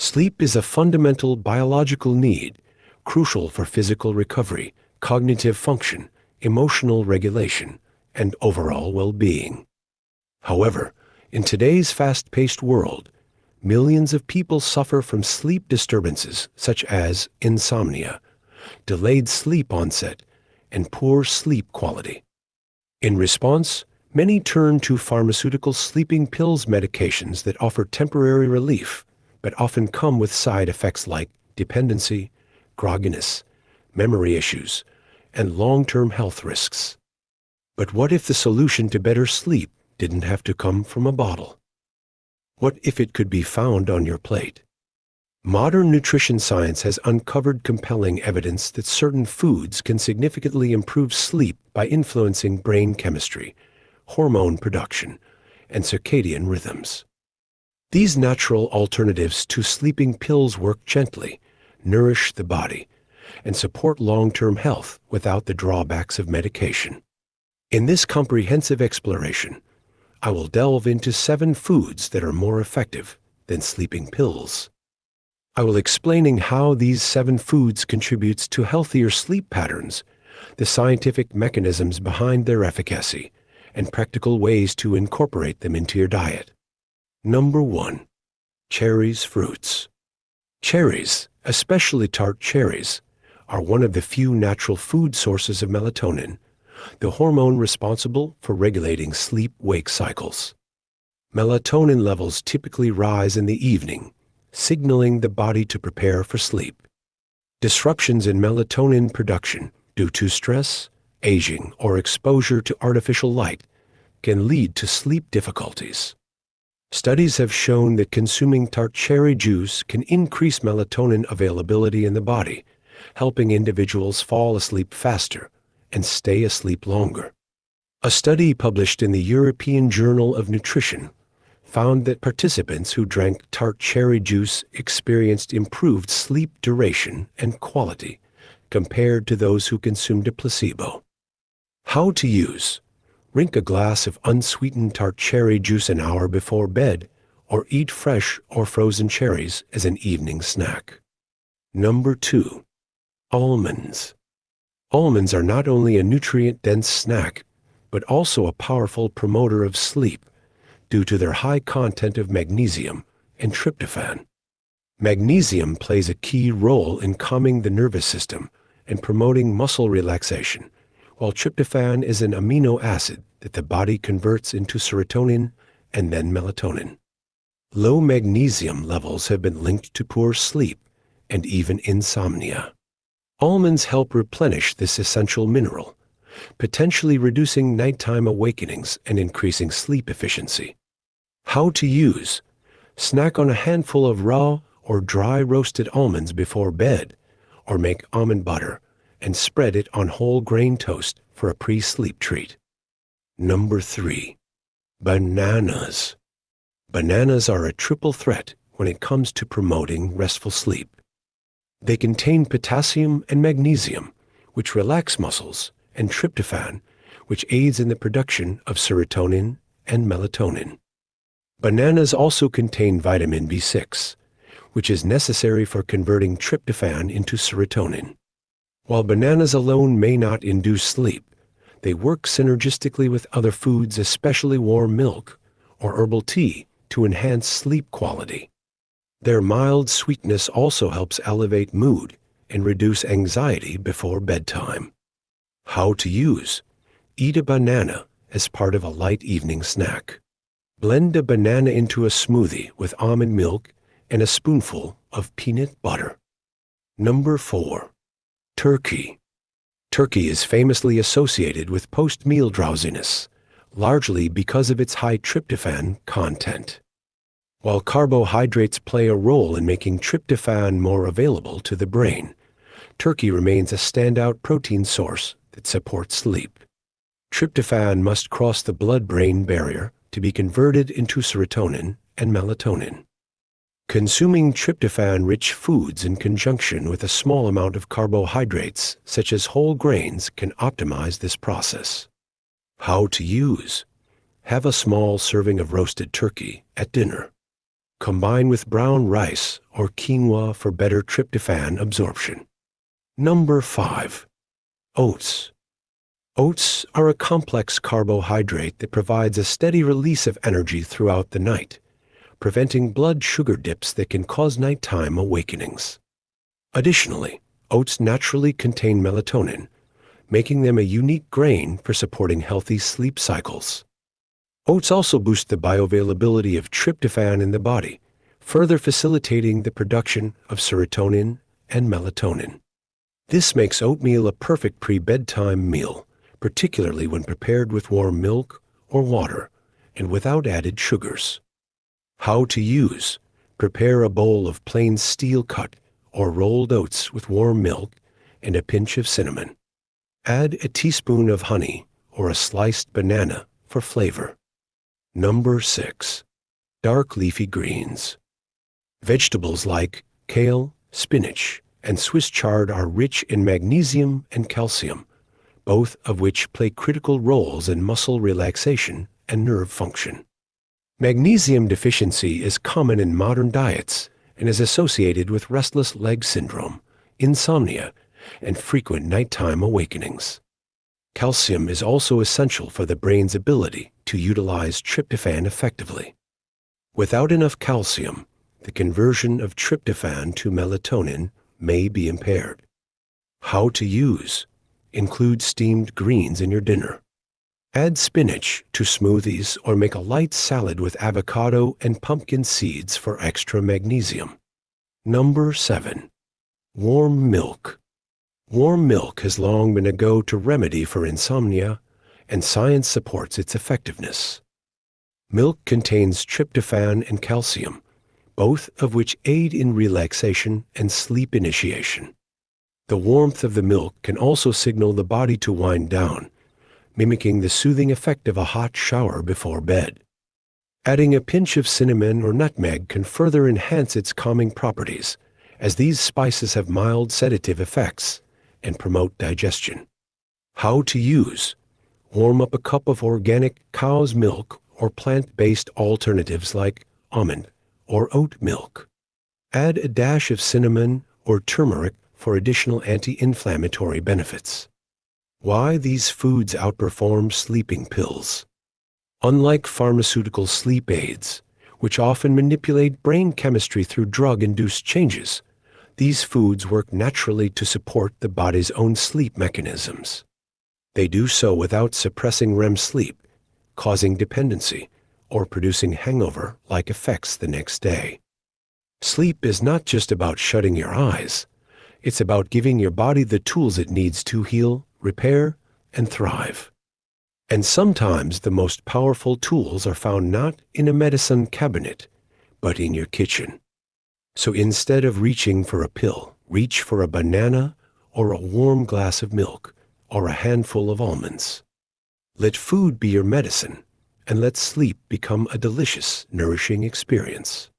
Sleep is a fundamental biological need, crucial for physical recovery, cognitive function, emotional regulation, and overall well-being. However, in today's fast-paced world, millions of people suffer from sleep disturbances such as insomnia, delayed sleep onset, and poor sleep quality. In response, many turn to pharmaceutical sleeping pills medications that offer temporary relief, but often come with side effects like dependency, grogginess, memory issues, and long-term health risks. But what if the solution to better sleep didn't have to come from a bottle? What if it could be found on your plate? Modern nutrition science has uncovered compelling evidence that certain foods can significantly improve sleep by influencing brain chemistry, hormone production, and circadian rhythms. These natural alternatives to sleeping pills work gently, nourish the body, and support long-term health without the drawbacks of medication. In this comprehensive exploration, I will delve into 7 foods that are more effective than sleeping pills. I will explaining how these 7 foods contributes to healthier sleep patterns, the scientific mechanisms behind their efficacy, and practical ways to incorporate them into your diet. Number 1. Cherries fruits. Cherries, especially tart cherries, are one of the few natural food sources of melatonin, the hormone responsible for regulating sleep-wake cycles. Melatonin levels typically rise in the evening, signaling the body to prepare for sleep. Disruptions in melatonin production due to stress, aging, or exposure to artificial light can lead to sleep difficulties. Studies have shown that consuming tart cherry juice can increase melatonin availability in the body, helping individuals fall asleep faster and stay asleep longer. A study published in the European Journal of Nutrition found that participants who drank tart cherry juice experienced improved sleep duration and quality compared to those who consumed a placebo. How to use: drink a glass of unsweetened tart cherry juice an hour before bed, or eat fresh or frozen cherries as an evening snack. Number 2. Almonds. Almonds are not only a nutrient-dense snack, but also a powerful promoter of sleep due to their high content of magnesium and tryptophan. Magnesium plays a key role in calming the nervous system and promoting muscle relaxation, while tryptophan is an amino acid that the body converts into serotonin and then melatonin. Low magnesium levels have been linked to poor sleep and even insomnia. Almonds help replenish this essential mineral, potentially reducing nighttime awakenings and increasing sleep efficiency. How to use: snack on a handful of raw or dry roasted almonds before bed, or make almond butter and spread it on whole grain toast for a pre-sleep treat. Number 3. Bananas. Bananas are a triple threat when it comes to promoting restful sleep. They contain potassium and magnesium, which relax muscles, and tryptophan, which aids in the production of serotonin and melatonin. Bananas also contain vitamin B6, which is necessary for converting tryptophan into serotonin. While bananas alone may not induce sleep, they work synergistically with other foods, especially warm milk or herbal tea, to enhance sleep quality. Their mild sweetness also helps elevate mood and reduce anxiety before bedtime. How to use: eat a banana as part of a light evening snack. Blend a banana into a smoothie with almond milk and a spoonful of peanut butter. Number 4. Turkey. Turkey is famously associated with post-meal drowsiness, largely because of its high tryptophan content. While carbohydrates play a role in making tryptophan more available to the brain, turkey remains a standout protein source that supports sleep. Tryptophan must cross the blood-brain barrier to be converted into serotonin and melatonin. Consuming tryptophan-rich foods in conjunction with a small amount of carbohydrates, such as whole grains, can optimize this process. How to use: have a small serving of roasted turkey at dinner. Combine with brown rice or quinoa for better tryptophan absorption. Number 5. Oats. Oats are a complex carbohydrate that provides a steady release of energy throughout the night, preventing blood sugar dips that can cause nighttime awakenings. Additionally, oats naturally contain melatonin, making them a unique grain for supporting healthy sleep cycles. Oats also boost the bioavailability of tryptophan in the body, further facilitating the production of serotonin and melatonin. This makes oatmeal a perfect pre-bedtime meal, particularly when prepared with warm milk or water and without added sugars. How to use: prepare a bowl of plain steel-cut or rolled oats with warm milk and a pinch of cinnamon. Add a teaspoon of honey or a sliced banana for flavor. Number 6. Dark leafy greens. Vegetables like kale, spinach, and Swiss chard are rich in magnesium and calcium, both of which play critical roles in muscle relaxation and nerve function. Magnesium deficiency is common in modern diets and is associated with restless leg syndrome, insomnia, and frequent nighttime awakenings. Calcium is also essential for the brain's ability to utilize tryptophan effectively. Without enough calcium, the conversion of tryptophan to melatonin may be impaired. How to use: include steamed greens in your dinner. Add spinach to smoothies or make a light salad with avocado and pumpkin seeds for extra magnesium. Number 7. Warm milk. Warm milk has long been a go-to remedy for insomnia, and science supports its effectiveness. Milk contains tryptophan and calcium, both of which aid in relaxation and sleep initiation. The warmth of the milk can also signal the body to wind down, mimicking the soothing effect of a hot shower before bed. Adding a pinch of cinnamon or nutmeg can further enhance its calming properties, as these spices have mild sedative effects and promote digestion. How to use: warm up a cup of organic cow's milk or plant-based alternatives like almond or oat milk. Add a dash of cinnamon or turmeric for additional anti-inflammatory benefits. Why these foods outperform sleeping pills. Unlike pharmaceutical sleep aids, which often manipulate brain chemistry through drug-induced changes, these foods work naturally to support the body's own sleep mechanisms. They do so without suppressing REM sleep, causing dependency, or producing hangover-like effects the next day. Sleep is not just about shutting your eyes. It's about giving your body the tools it needs to heal, repair, and thrive. And sometimes the most powerful tools are found not in a medicine cabinet, but in your kitchen. So instead of reaching for a pill, reach for a banana or a warm glass of milk or a handful of almonds. Let food be your medicine, and let sleep become a delicious, nourishing experience.